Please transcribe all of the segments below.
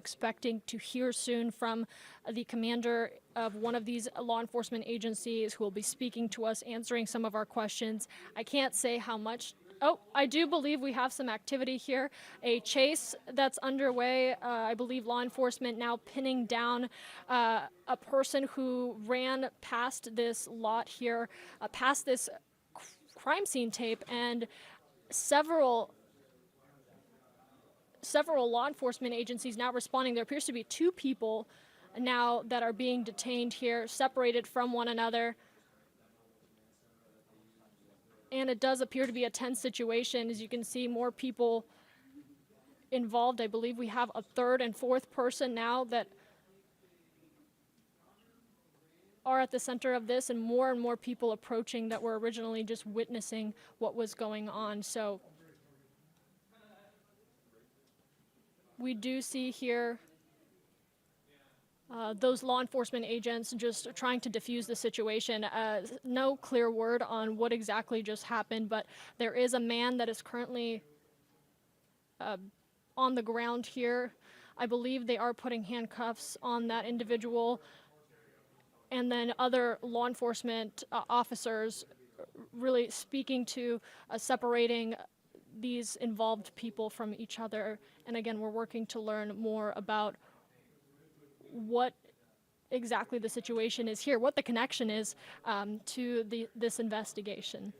expecting to hear soon from the commander of one of these law enforcement agencies who will be speaking to us, answering some of our questions. I can't say how much. Oh, I do believe we have some activity here. A chase that's underway. I believe law enforcement now pinning down a person who ran past this lot here, past this crime scene tape, and several law enforcement agencies now responding. There appears to be two people now that are being detained here, separated from one another. And it does appear to be a tense situation. As you can see, more people involved. I believe we have a third and fourth person now that are at the center of this, and more people approaching that were originally just witnessing what was going on. So we do see here those law enforcement agents just trying to defuse the situation. No clear word on what exactly just happened, but there is a man that is currently on the ground here. I believe they are putting handcuffs on that individual, and then other law enforcement officers really speaking to separating these involved people from each other. And again, we're working to learn more about what exactly the situation is here, what the connection is to this investigation.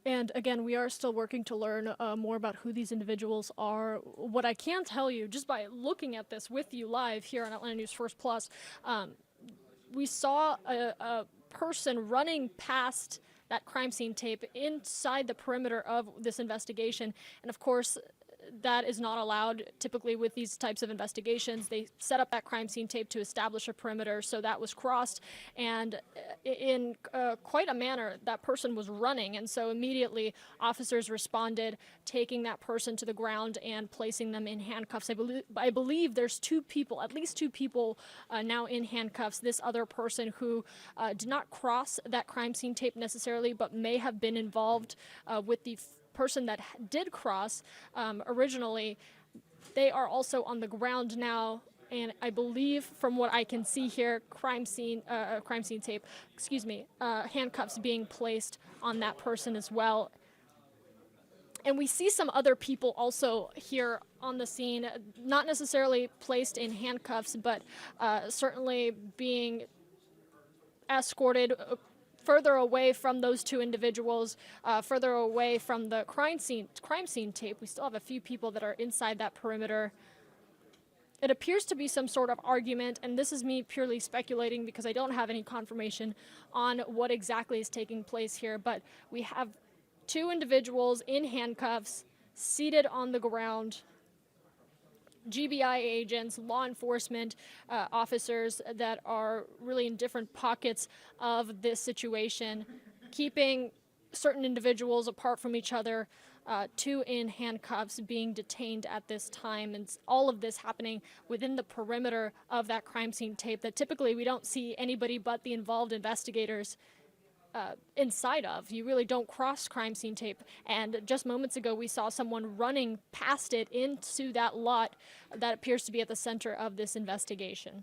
And again, we are still working to learn more about who these individuals are. What I can tell you, just by looking at this with you live here on Atlanta News First Plus, we saw a person running past that crime scene tape inside the perimeter of this investigation. And of course, that is not allowed typically with these types of investigations. They set up that crime scene tape to establish a perimeter, so that was crossed, and in quite a manner, that person was running, and so immediately officers responded, taking that person to the ground and placing them in handcuffs. I believe there's two people, at least two people now in handcuffs. This other person who did not cross that crime scene tape necessarily, but may have been involved with the person that did cross originally. They are also on the ground now, and I believe from what I can see here, crime scene tape, handcuffs being placed on that person as well. And we see some other people also here on the scene, not necessarily placed in handcuffs, but certainly being escorted further away from those two individuals, further away from the crime scene tape. We still have a few people that are inside that perimeter. It appears to be some sort of argument, and this is me purely speculating because I don't have any confirmation on what exactly is taking place here, but we have two individuals in handcuffs seated on the ground. GBI agents, law enforcement officers that are really in different pockets of this situation, keeping certain individuals apart from each other, two in handcuffs being detained at this time, and all of this happening within the perimeter of that crime scene tape that typically we don't see anybody but the involved investigators inside of. You really don't cross crime scene tape. And just moments ago, we saw someone running past it into that lot that appears to be at the center of this investigation.